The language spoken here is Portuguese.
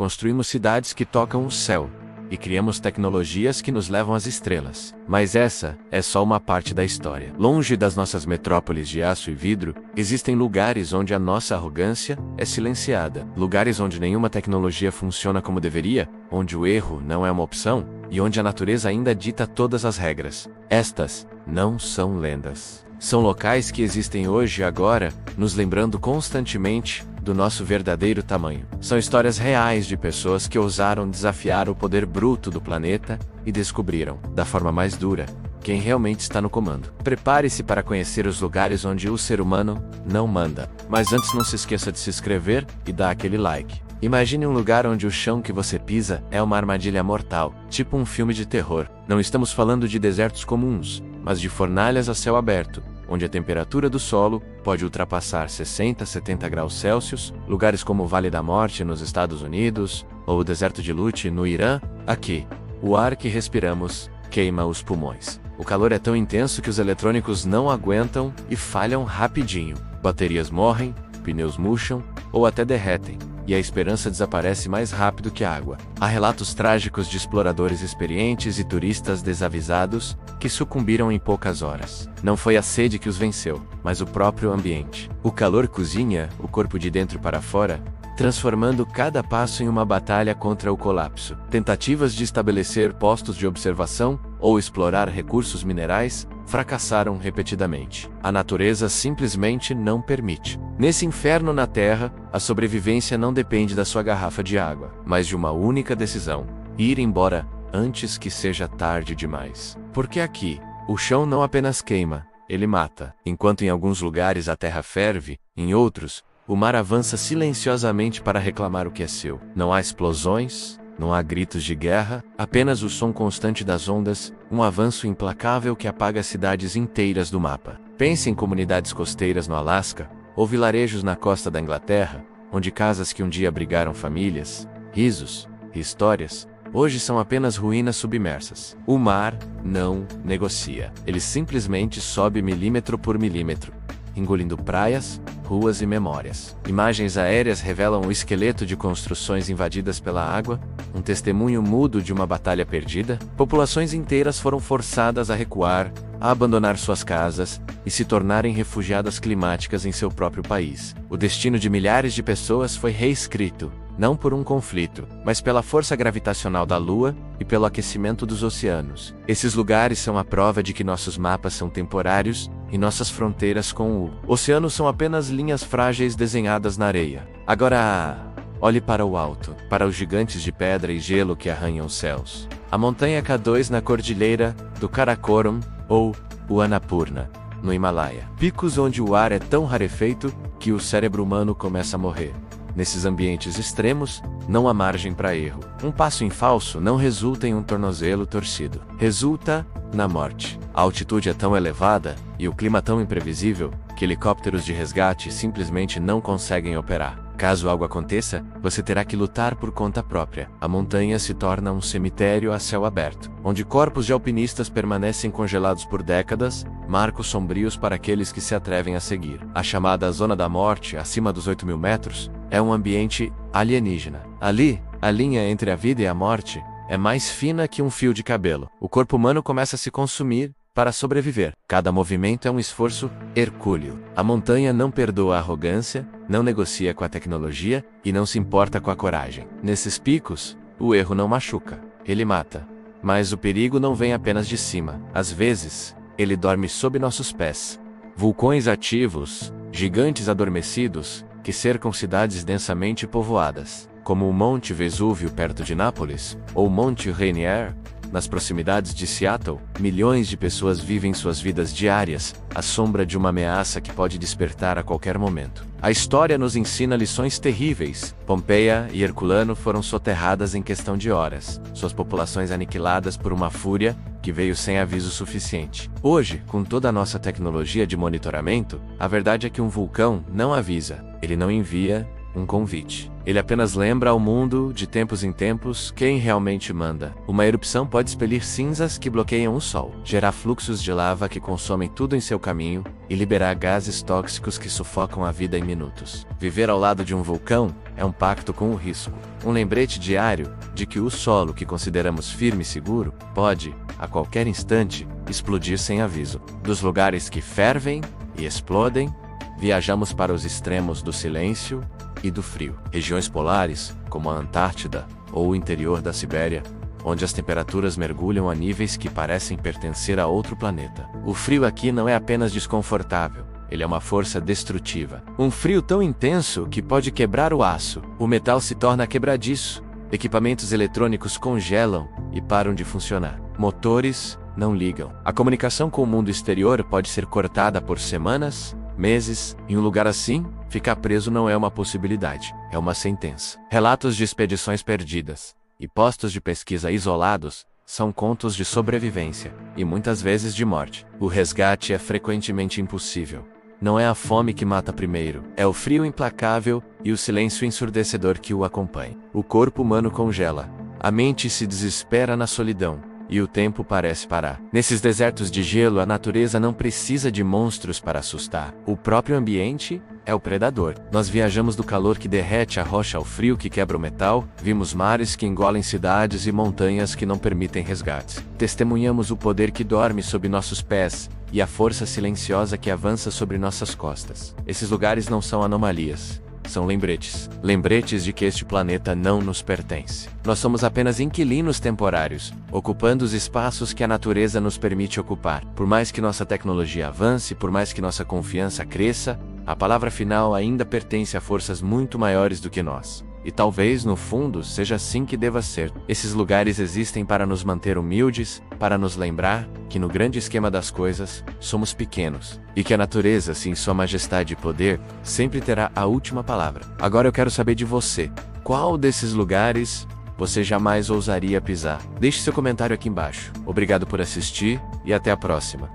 construímos cidades que tocam o céu, e criamos tecnologias que nos levam às estrelas. Mas essa é só uma parte da história. Longe das nossas metrópoles de aço e vidro, existem lugares onde a nossa arrogância é silenciada. Lugares onde nenhuma tecnologia funciona como deveria, onde o erro não é uma opção, e onde a natureza ainda dita todas as regras. Estas não são lendas. São locais que existem hoje e agora, nos lembrando constantemente do nosso verdadeiro tamanho. São histórias reais de pessoas que ousaram desafiar o poder bruto do planeta e descobriram, da forma mais dura, quem realmente está no comando. Prepare-se para conhecer os lugares onde o ser humano não manda. Mas antes, não se esqueça de se inscrever e dar aquele like. Imagine um lugar onde o chão que você pisa é uma armadilha mortal, tipo um filme de terror. Não estamos falando de desertos comuns, mas de fornalhas a céu aberto, onde a temperatura do solo pode ultrapassar 60 a 70 graus Celsius, lugares como o Vale da Morte nos Estados Unidos, ou o deserto de Lute no Irã. Aqui, o ar que respiramos queima os pulmões. O calor é tão intenso que os eletrônicos não aguentam e falham rapidinho. Baterias morrem, pneus murcham ou até derretem, e a esperança desaparece mais rápido que a água. Há relatos trágicos de exploradores experientes e turistas desavisados que sucumbiram em poucas horas. Não foi a sede que os venceu, mas o próprio ambiente. O calor cozinha o corpo de dentro para fora, transformando cada passo em uma batalha contra o colapso. Tentativas de estabelecer postos de observação ou explorar recursos minerais fracassaram repetidamente. A natureza simplesmente não permite. Nesse inferno na Terra, a sobrevivência não depende da sua garrafa de água, mas de uma única decisão: ir embora antes que seja tarde demais. Porque aqui, o chão não apenas queima, ele mata. Enquanto em alguns lugares a terra ferve, em outros, o mar avança silenciosamente para reclamar o que é seu. Não há explosões, não há gritos de guerra, apenas o som constante das ondas, um avanço implacável que apaga cidades inteiras do mapa. Pense em comunidades costeiras no Alasca, ou vilarejos na costa da Inglaterra, onde casas que um dia abrigaram famílias, risos e histórias, hoje são apenas ruínas submersas. O mar não negocia. Ele simplesmente sobe milímetro por milímetro, engolindo praias, ruas e memórias. Imagens aéreas revelam o esqueleto de construções invadidas pela água, um testemunho mudo de uma batalha perdida. Populações inteiras foram forçadas a recuar, a abandonar suas casas e se tornarem refugiadas climáticas em seu próprio país. O destino de milhares de pessoas foi reescrito, não por um conflito, mas pela força gravitacional da Lua e pelo aquecimento dos oceanos. Esses lugares são a prova de que nossos mapas são temporários e nossas fronteiras com o oceano são apenas linhas frágeis desenhadas na areia. Agora, olhe para o alto, para os gigantes de pedra e gelo que arranham os céus. A montanha K2 na cordilheira do Karakoram, ou o Annapurna, no Himalaia. Picos onde o ar é tão rarefeito que o cérebro humano começa a morrer. Nesses ambientes extremos, não há margem para erro. Um passo em falso não resulta em um tornozelo torcido. Resulta na morte. A altitude é tão elevada e o clima tão imprevisível que helicópteros de resgate simplesmente não conseguem operar. Caso algo aconteça, você terá que lutar por conta própria. A montanha se torna um cemitério a céu aberto, onde corpos de alpinistas permanecem congelados por décadas, marcos sombrios para aqueles que se atrevem a seguir. A chamada Zona da Morte, acima dos 8.000 metros, é um ambiente alienígena. Ali, a linha entre a vida e a morte é mais fina que um fio de cabelo. O corpo humano começa a se consumir para sobreviver. Cada movimento é um esforço hercúleo. A montanha não perdoa a arrogância, não negocia com a tecnologia e não se importa com a coragem. Nesses picos, o erro não machuca, ele mata. Mas o perigo não vem apenas de cima. Às vezes, ele dorme sob nossos pés. Vulcões ativos, gigantes adormecidos, que cercam cidades densamente povoadas, como o Monte Vesúvio perto de Nápoles, ou o Monte Rainier, nas proximidades de Seattle. Milhões de pessoas vivem suas vidas diárias, à sombra de uma ameaça que pode despertar a qualquer momento. A história nos ensina lições terríveis. Pompeia e Herculano foram soterradas em questão de horas, suas populações aniquiladas por uma fúria que veio sem aviso suficiente. Hoje, com toda a nossa tecnologia de monitoramento, a verdade é que um vulcão não avisa, ele não envia um convite. Ele apenas lembra ao mundo, de tempos em tempos, quem realmente manda. Uma erupção pode expelir cinzas que bloqueiam o sol, gerar fluxos de lava que consomem tudo em seu caminho e liberar gases tóxicos que sufocam a vida em minutos. Viver ao lado de um vulcão é um pacto com o risco. Um lembrete diário de que o solo que consideramos firme e seguro pode, a qualquer instante, explodir sem aviso. Dos lugares que fervem e explodem, viajamos para os extremos do silêncio e do frio. Regiões polares, como a Antártida ou o interior da Sibéria, onde as temperaturas mergulham a níveis que parecem pertencer a outro planeta. O frio aqui não é apenas desconfortável, ele é uma força destrutiva. Um frio tão intenso que pode quebrar o aço. O metal se torna quebradiço, equipamentos eletrônicos congelam e param de funcionar. Motores não ligam. A comunicação com o mundo exterior pode ser cortada por semanas, meses. Em um lugar assim, ficar preso não é uma possibilidade, é uma sentença. Relatos de expedições perdidas e postos de pesquisa isolados são contos de sobrevivência e muitas vezes de morte. O resgate é frequentemente impossível. Não é a fome que mata primeiro, é o frio implacável e o silêncio ensurdecedor que o acompanha. O corpo humano congela, a mente se desespera na solidão, e o tempo parece parar. Nesses desertos de gelo, a natureza não precisa de monstros para assustar. O próprio ambiente é o predador. Nós viajamos do calor que derrete a rocha ao frio que quebra o metal, vimos mares que engolem cidades e montanhas que não permitem resgates. Testemunhamos o poder que dorme sob nossos pés e a força silenciosa que avança sobre nossas costas. Esses lugares não são anomalias. São lembretes. Lembretes de que este planeta não nos pertence. Nós somos apenas inquilinos temporários, ocupando os espaços que a natureza nos permite ocupar. Por mais que nossa tecnologia avance, por mais que nossa confiança cresça, a palavra final ainda pertence a forças muito maiores do que nós. E talvez, no fundo, seja assim que deva ser. Esses lugares existem para nos manter humildes, para nos lembrar que no grande esquema das coisas, somos pequenos. E que a natureza, em sua majestade e poder, sempre terá a última palavra. Agora eu quero saber de você. Qual desses lugares você jamais ousaria pisar? Deixe seu comentário aqui embaixo. Obrigado por assistir e até a próxima.